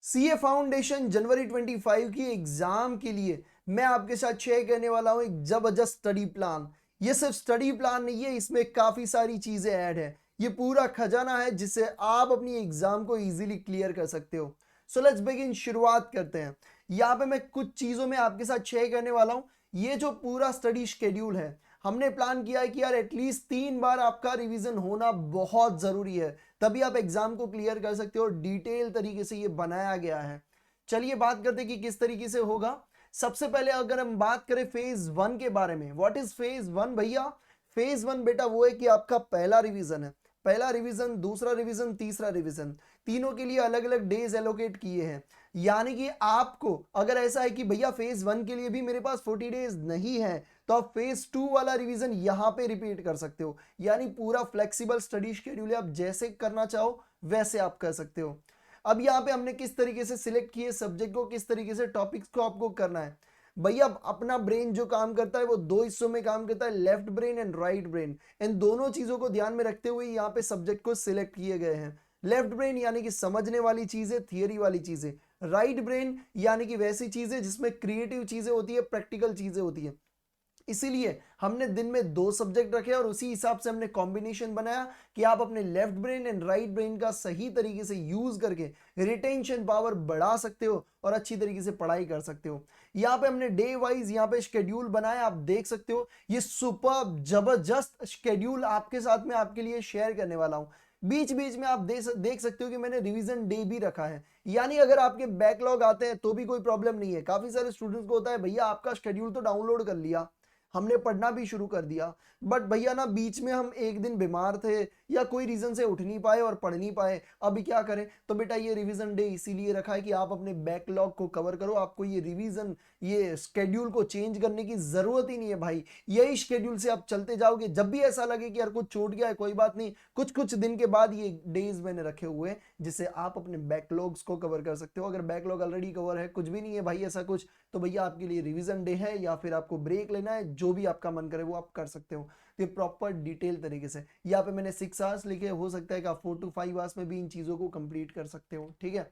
CA foundation जनवरी 25 की exam के लिए मैं आपके साथ शेयर करने वाला हूं एक जबरदस्त स्टडी प्लान। ये सिर्फ स्टडी प्लान नहीं है, इसमें काफी सारी चीजें ऐड है। ये पूरा खजाना है जिससे आप अपनी एग्जाम को इजीली क्लियर कर सकते हो। सो लेट्स बिगिन, शुरुआत करते हैं। यहाँ पे मैं कुछ चीजों में आपके साथ शेयर करने वाला हूं। ये जो पूरा स्टडी शेड्यूल है, हमने प्लान किया है कि यार एटलीस्ट 3 बार आपका रिवीजन होना बहुत जरूरी है, तभी आप एग्जाम को क्लियर कर सकते हो। डिटेल तरीके से ये बनाया गया है। चलिए बात करते हैं कि किस तरीके से होगा। सबसे पहले अगर हम बात करें फेज 1 के बारे में, व्हाट इज फेज 1 भैया? फेज 1 बेटा वो है कि आपका पहला रिवीजन है। पहला रिवीजन, दूसरा रिवीजन, तीसरा रिवीजन, तीनों के लिए अलग अलग डेज एलोकेट किए हैं। यानी कि आपको अगर ऐसा है कि भैया फेज 1 के लिए भी मेरे पास 40 डेज नहीं है, तो आप फेज 2 वाला रिवीजन यहां पे रिपीट कर सकते हो। यानी पूरा फ्लेक्सिबल स्टडी शेड्यूल है, आप जैसे करना चाहो वैसे आप कर सकते हो। अब यहाँ पे हमने किस तरीके से सिलेक्ट किए सब्जेक्ट को, किस तरीके से टॉपिक्स को आपको करना है। भैया अपना ब्रेन जो काम करता है वो दो हिस्सों में काम करता है, left brain and right brain. इन दोनों चीजों को ध्यान में रखते हुए यहाँ पे सब्जेक्ट को सिलेक्ट किए गए हैं। लेफ्ट ब्रेन यानी कि समझने वाली चीजें, थियरी वाली चीजें। राइट ब्रेन यानी कि वैसी चीजें जिसमें क्रिएटिव चीजें होती है, प्रैक्टिकल चीजें होती है। इसीलिए हमने दिन में 2 सब्जेक्ट रखे और उसी हिसाब से हमने कॉम्बिनेशन बनाया कि आप अपने left brain and right brain का सही तरीके से यूज करके रिटेंशन पावर बढ़ा सकते हो और अच्छी तरीके से पढ़ाई कर सकते हो। यहाँ पे हमने डे वाइज यहाँ पे शेड्यूल बनाया, आप देख सकते हो। ये सुपर जबरदस्त शेड्यूल आपके साथ में आपके लिए शेयर करने वाला हूँ। बीच बीच में आप देख सकते हो कि मैंने रिवीजन डे भी रखा है। यानी अगर आपके बैकलॉग आते हैं तो भी कोई प्रॉब्लम नहीं है। काफी सारे स्टूडेंट्स को होता है भैया आपका शेड्यूल तो डाउनलोड कर लिया, हमने पढ़ना भी शुरू कर दिया, बट भैया ना बीच में हम एक दिन बीमार थे या कोई रीजन से उठ नहीं पाए और पढ़ नहीं पाए, अभी क्या करें? तो बेटा ये रिवीजन डे इसीलिए रखा है कि आप अपने बैकलॉग को कवर करो। आपको ये रिवीजन, ये स्केड्यूल को चेंज करने की जरूरत ही नहीं है भाई। यही शेड्यूल से आप चलते जाओगे। जब भी ऐसा लगे कि यार कुछ छूट गया है, कोई बात नहीं, कुछ कुछ दिन के बाद ये डेज मैंने रखे हुए हैं जिससे आप अपने बैकलॉग्स को कवर कर सकते हो। अगर बैकलॉग ऑलरेडी कवर है, कुछ भी नहीं है भाई ऐसा कुछ, तो भैया आपके लिए रिवीजन डे है या फिर आपको ब्रेक लेना है, जो भी आपका मन करे वो आप कर सकते हो। तो ये प्रॉपर डिटेल तरीके से यहाँ पे मैंने 6 आवर्स लिखे, हो सकता है कि आप 4 to 5 आवर्स में भी इन चीजों को कंप्लीट कर सकते हो। ठीक है,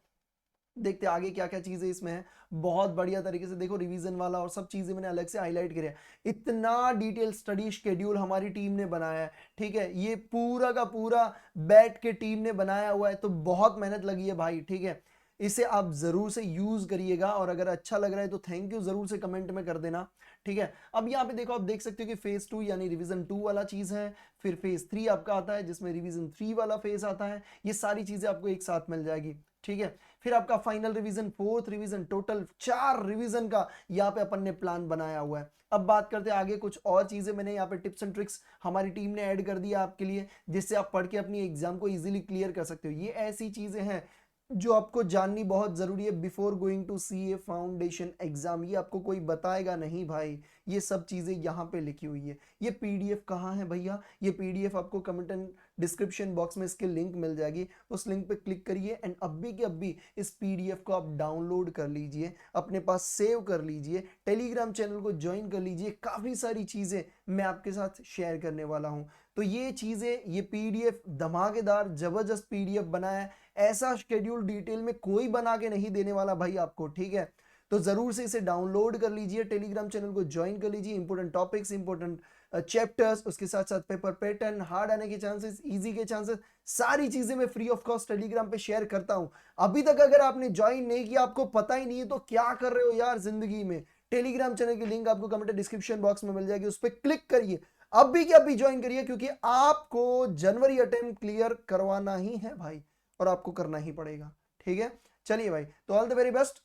देखते आगे क्या क्या चीजें इसमें है। बहुत बढ़िया तरीके से देखो, रिवीजन वाला और सब चीजें मैंने अलग से हाईलाइट किया है। इतना डिटेल स्टडी शेड्यूल हमारी टीम ने बनाया है। ठीक है, ये पूरा का पूरा बैठ के टीम ने बनाया हुआ है, तो बहुत मेहनत लगी है भाई। ठीक है, इसे आप जरूर से यूज करिएगा और अगर अच्छा लग रहा है तो थैंक यू जरूर से कमेंट में कर देना। ठीक है, अब यहाँ पे देखो, आप देख सकते हो कि फेज 2 यानी रिवीजन 2 वाला चीज है, फिर फेज 3 आपका आता है जिसमें रिवीजन 3 वाला फेज आता है। ये सारी चीजें आपको एक साथ मिल जाएगी। ठीक है, फिर आपका final revision, fourth revision, total 4 revision का यहाँ पे अपन ने प्लान बनाया हुआ है। अब बात करते हैं आगे, कुछ और चीजें मैंने यहाँ पे टिप्स एंड ट्रिक्स हमारी टीम ने ऐड कर दिया आपके लिए, जिससे आप पढ़ के अपनी एग्जाम को इजीली क्लियर कर सकते हो। ये ऐसी चीजें हैं जो आपको जाननी बहुत जरूरी है before going to see a foundation exam. ये आपको कोई बताएगा नहीं भाई, ये सब चीजें यहाँ पे लिखी हुई है। ये पीडीएफ कहाँ है भैया? ये पीडीएफ आपको कमेंट एंड डिस्क्रिप्शन बॉक्स में इसके लिंक मिल जाएगी, उस लिंक पे क्लिक करिए एंड अभी के अभी इस पीडीएफ को आप डाउनलोड कर लीजिए, अपने पास सेव कर लीजिए, टेलीग्राम चैनल को ज्वाइन कर लीजिए। काफी सारी चीजें मैं आपके साथ शेयर करने वाला हूं। तो ये चीजें, ये पीडीएफ धमाकेदार जबरदस्त पीडीएफ बनाया है। ऐसा शेड्यूल डिटेल में कोई बना के नहीं देने वाला भाई आपको। ठीक है, तो जरूर से इसे डाउनलोड कर लीजिए, टेलीग्राम चैनल को ज्वाइन कर लीजिए। इंपॉर्टेंट टॉपिक्स, इंपॉर्टेंट चैप्टर्स, उसके साथ साथ पेपर पैटर्न, हार्ड आने के चांसेस, इजी के चांसेस, सारी चीजें मैं फ्री ऑफ कॉस्ट टेलीग्राम पे शेयर करता हूं। अभी तक अगर आपने ज्वाइन नहीं किया, आपको पता ही नहीं है, तो क्या कर रहे हो यार जिंदगी में? टेलीग्राम चैनल की लिंक आपको कमेंट डिस्क्रिप्शन बॉक्स में मिल जाएगी, उस पर क्लिक करिए, अभी के अभी ज्वाइन करिए, क्योंकि आपको जनवरी अटेम्प्ट क्लियर करवाना ही है भाई, और आपको करना ही पड़ेगा। ठीक है, चलिए भाई, तो all the very best.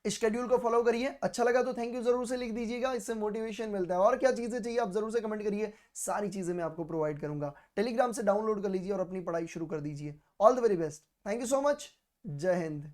Schedule को फॉलो करिए। अच्छा लगा तो थैंक यू जरूर से लिख दीजिएगा, इससे मोटिवेशन मिलता है। और क्या चीजें चाहिए आप जरूर से कमेंट करिए, सारी चीजें मैं आपको प्रोवाइड करूंगा। टेलीग्राम से डाउनलोड कर लीजिए और अपनी पढ़ाई शुरू कर दीजिए। All the very best, thank you so much, जय हिंद।